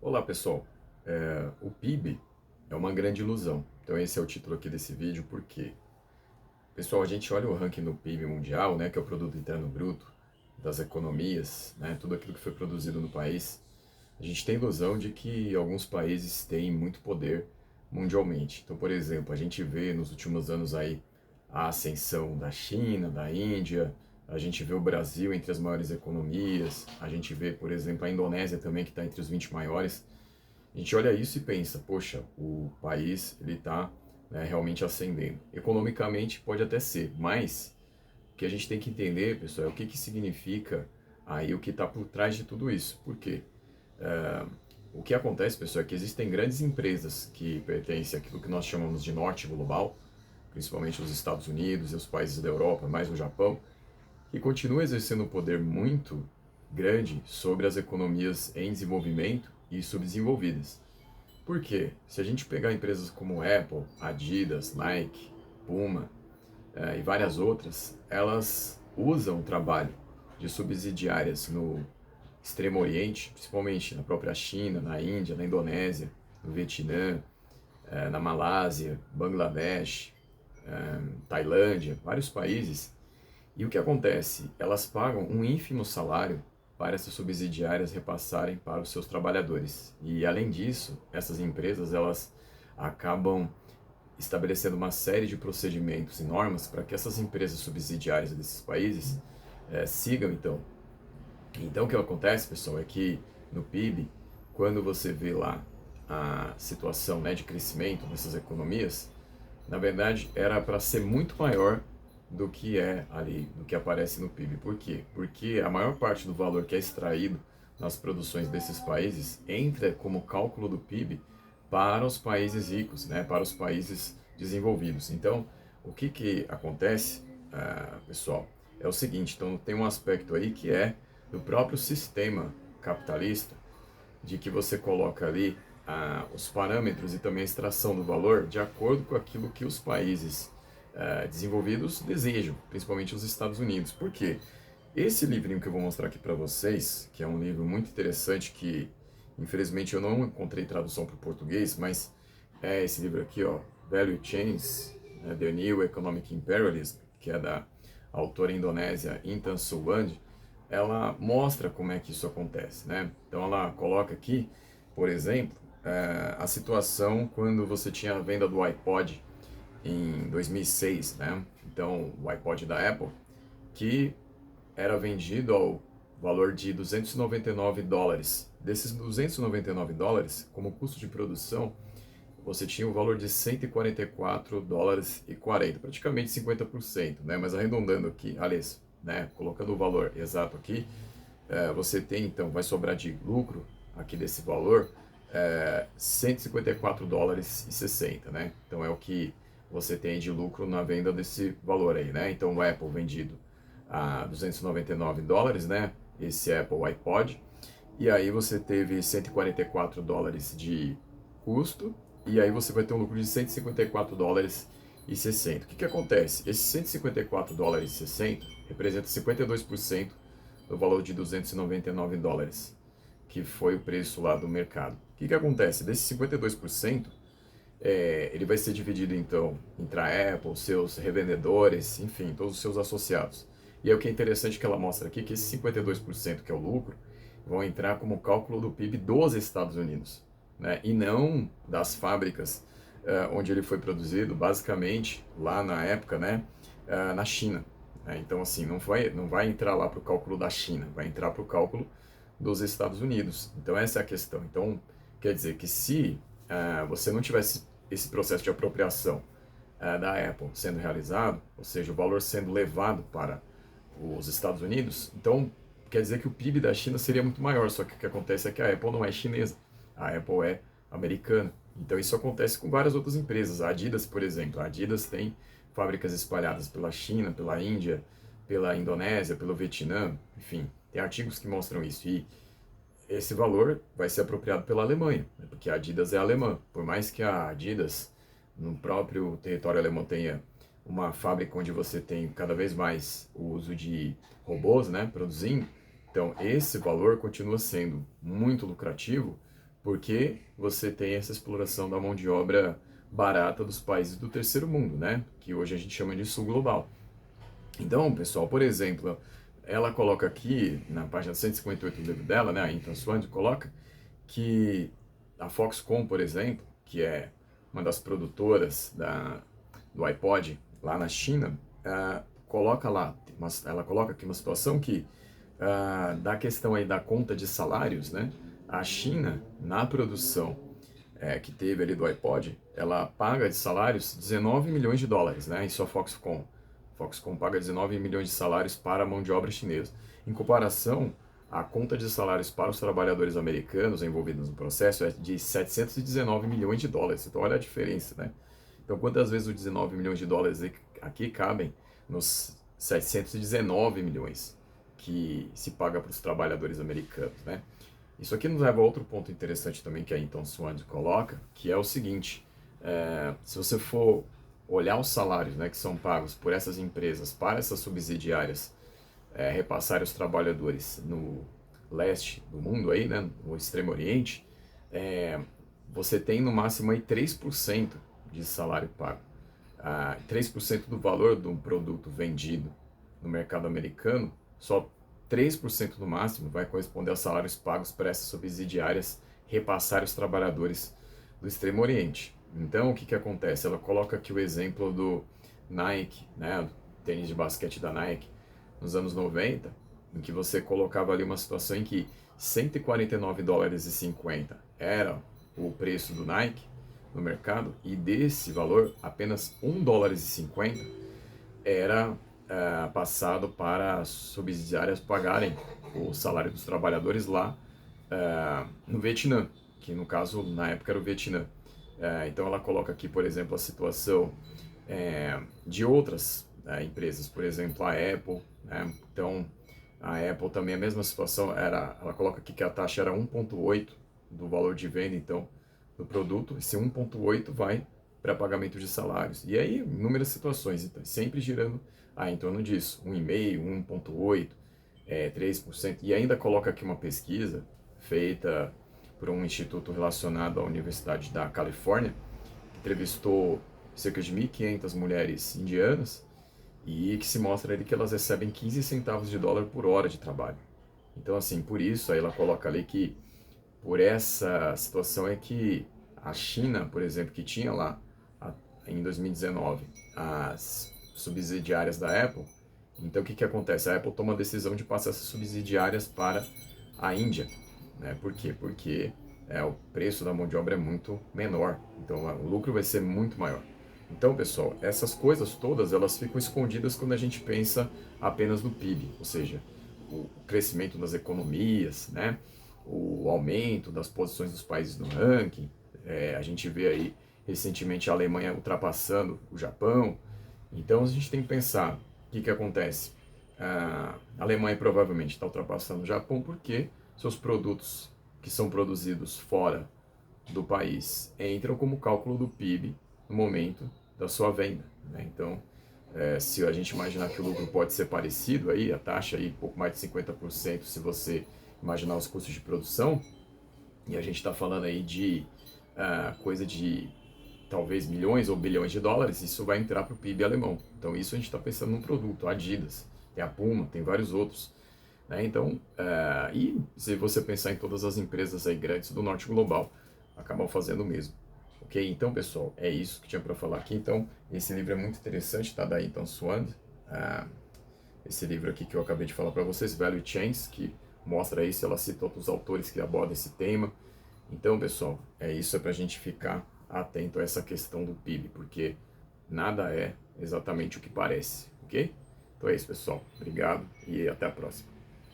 Olá pessoal, o PIB é uma grande ilusão. Então esse é o título aqui desse vídeo, porque, pessoal, a gente olha o ranking do PIB mundial, né, que é o Produto Interno Bruto, das economias, né, tudo aquilo que foi produzido no país. A gente tem ilusão de que alguns países têm muito poder mundialmente. Então, por exemplo, a gente vê nos últimos anos aí a ascensão da China, da Índia, a gente vê o Brasil entre as maiores economias, a gente vê, por exemplo, a Indonésia também, que está entre os 20 maiores. A gente olha isso e pensa, poxa, o país ele está, né, realmente ascendendo. Economicamente pode até ser, mas o que a gente tem que entender, pessoal, é o que, que significa aí o que está por trás de tudo isso. Por quê? É, o que acontece, pessoal, é que existem grandes empresas que pertencem àquilo que nós chamamos de norte global, principalmente os Estados Unidos e os países da Europa, mais o Japão, que continuam exercendo um poder muito grande sobre as economias em desenvolvimento e subdesenvolvidas. Por quê? Se a gente pegar empresas como Apple, Adidas, Nike, Puma e várias outras, elas usam o trabalho de subsidiárias no Extremo Oriente, principalmente na própria China, na Índia, na Indonésia, no Vietnã, na Malásia, Bangladesh, Tailândia, vários países. E o que acontece? Elas pagam um ínfimo salário para essas subsidiárias repassarem para os seus trabalhadores. E além disso, essas empresas elas acabam estabelecendo uma série de procedimentos e normas para que essas empresas subsidiárias desses países sigam então. Então o que acontece, pessoal, é que no PIB, quando você vê lá a situação, né, de crescimento dessas economias, na verdade era para ser muito maior do que é ali, do que aparece no PIB. Por quê? Porque a maior parte do valor que é extraído nas produções desses países entra como cálculo do PIB para os países ricos, né, para os países desenvolvidos. Então, o que, que acontece, pessoal, é o seguinte, então tem um aspecto aí que é do próprio sistema capitalista, de que você coloca ali os parâmetros e também a extração do valor de acordo com aquilo que os países desenvolvidos desejam, principalmente os Estados Unidos. Por quê? Esse livrinho que eu vou mostrar aqui para vocês, que é um livro muito interessante que infelizmente eu não encontrei tradução para o português, mas é esse livro aqui, ó, Value Chains, né, The New Economic Imperialism, que é da autora indonésia Intan Suwandi. Ela mostra como é que isso acontece, né? Então ela coloca aqui, por exemplo, a situação quando você tinha a venda do iPod em 2006, né? Então o iPod da Apple, que era vendido ao valor de 299 dólares. Desses 299 dólares, como custo de produção, você tinha o valor de 144 dólares e 40, praticamente 50%, né? Mas arredondando aqui, aliás, né, colocando o valor exato aqui, você tem então, vai sobrar de lucro aqui desse valor 154 dólares e 60, né? Então é o que você tem de lucro na venda desse valor aí, né? Então o Apple vendido a 299 dólares, né? Esse Apple iPod. E aí você teve 144 dólares de custo, e aí você vai ter um lucro de 154 dólares e 60. O que, que acontece? Esses 154 dólares e 60 representa 52% do valor de 299 dólares, que foi o preço lá do mercado. O que, que acontece? Desses 52%, ele vai ser dividido então entre a Apple, seus revendedores, enfim, todos os seus associados. E aí o que é interessante que ela mostra aqui é que esses 52% que é o lucro vão entrar como cálculo do PIB dos Estados Unidos, né? E não das fábricas onde ele foi produzido, basicamente lá na época, né, na China. Né? Então assim, não vai entrar lá para o cálculo da China, vai entrar para o cálculo dos Estados Unidos. Então essa é a questão. Então quer dizer que se você não tivesse esse processo de apropriação da Apple sendo realizado, ou seja, o valor sendo levado para os Estados Unidos, então quer dizer que o PIB da China seria muito maior, só que o que acontece é que a Apple não é chinesa, a Apple é americana. Então isso acontece com várias outras empresas. A Adidas, por exemplo, a Adidas tem fábricas espalhadas pela China, pela Índia, pela Indonésia, pelo Vietnã, enfim, tem artigos que mostram isso. E esse valor vai ser apropriado pela Alemanha, né, porque a Adidas é alemã. Por mais que a Adidas, no próprio território alemão, tenha uma fábrica onde você tem cada vez mais o uso de robôs, né, produzindo, então esse valor continua sendo muito lucrativo Porque você tem essa exploração da mão de obra barata dos países do terceiro mundo, né? Que hoje a gente chama de sul global. Então, pessoal, por exemplo, ela coloca aqui, na página 158 do livro dela, né, a Ethan Swan, coloca que a Foxconn, por exemplo, que é uma das produtoras do iPod lá na China, coloca lá, ela coloca aqui uma situação que, da questão aí da conta de salários, né, a China, na produção que teve ali do iPod, ela paga de salários 19 milhões de dólares, né, isso a Foxconn. Foxconn paga 19 milhões de salários para a mão de obra chinesa. Em comparação, a conta de salários para os trabalhadores americanos envolvidos no processo é de 719 milhões de dólares. Então, olha a diferença, né? Então, quantas vezes os 19 milhões de dólares aqui cabem nos 719 milhões que se paga para os trabalhadores americanos, né? Isso aqui nos leva a outro ponto interessante também que a Ethan Swan coloca, que é o seguinte, se você for olhar os salários, né, que são pagos por essas empresas para essas subsidiárias repassarem os trabalhadores no leste do mundo, aí, né, no Extremo Oriente, você tem no máximo aí 3% de salário pago. 3% do valor de um produto vendido no mercado americano, só 3% no máximo vai corresponder aos salários pagos para essas subsidiárias repassar os trabalhadores do Extremo Oriente. Então, o que, que acontece? Ela coloca aqui o exemplo do Nike, né, do tênis de basquete da Nike, nos anos 90, em que você colocava ali uma situação em que 149 dólares e 50 era o preço do Nike no mercado, e desse valor, apenas 1 dólar e 50 era passado para as subsidiárias pagarem o salário dos trabalhadores lá no Vietnã, que no caso, na época, era o Vietnã. Então ela coloca aqui, por exemplo, a situação de outras empresas, por exemplo, a Apple, né? Então a Apple também a mesma situação, ela coloca aqui que a taxa era 1,8 do valor de venda, então, do produto, esse 1,8 vai para pagamento de salários. E aí, inúmeras situações, então, sempre girando em torno disso, 1,5, 1,8, 3%. E ainda coloca aqui uma pesquisa feita por um instituto relacionado à Universidade da Califórnia, que entrevistou cerca de 1.500 mulheres indianas e que se mostra ali que elas recebem 15 centavos de dólar por hora de trabalho. Então, assim, por isso, aí ela coloca ali que por essa situação é que a China, por exemplo, que tinha lá em 2019 as subsidiárias da Apple, então o que, que acontece? A Apple toma a decisão de passar essas subsidiárias para a Índia. Né? Por quê? Porque o preço da mão de obra é muito menor, então o lucro vai ser muito maior. Então, pessoal, essas coisas todas elas ficam escondidas quando a gente pensa apenas no PIB, ou seja, o crescimento das economias, né? O aumento das posições dos países no ranking. A gente vê aí recentemente a Alemanha ultrapassando o Japão. Então a gente tem que pensar o que, que acontece. A Alemanha provavelmente está ultrapassando o Japão porque seus produtos que são produzidos fora do país entram como cálculo do PIB no momento da sua venda. Né? Então, se a gente imaginar que o lucro pode ser parecido, aí, a taxa aí, pouco mais de 50%, se você imaginar os custos de produção, e a gente está falando aí de coisa de talvez milhões ou bilhões de dólares, isso vai entrar para o PIB alemão. Então isso a gente está pensando num produto, a Adidas, tem a Puma, tem vários outros. Né? Então, e se você pensar em todas as empresas aí grandes do norte global, acabam fazendo o mesmo. Ok? Então, pessoal, é isso que tinha para falar aqui. Então, esse livro é muito interessante, tá? Da Ethan Swan. Esse livro aqui que eu acabei de falar para vocês, Value Chains, que mostra isso, ela cita outros autores que abordam esse tema. Então, pessoal, é isso, é para a gente ficar atento a essa questão do PIB, porque nada é exatamente o que parece, ok? Então é isso, pessoal. Obrigado e até a próxima.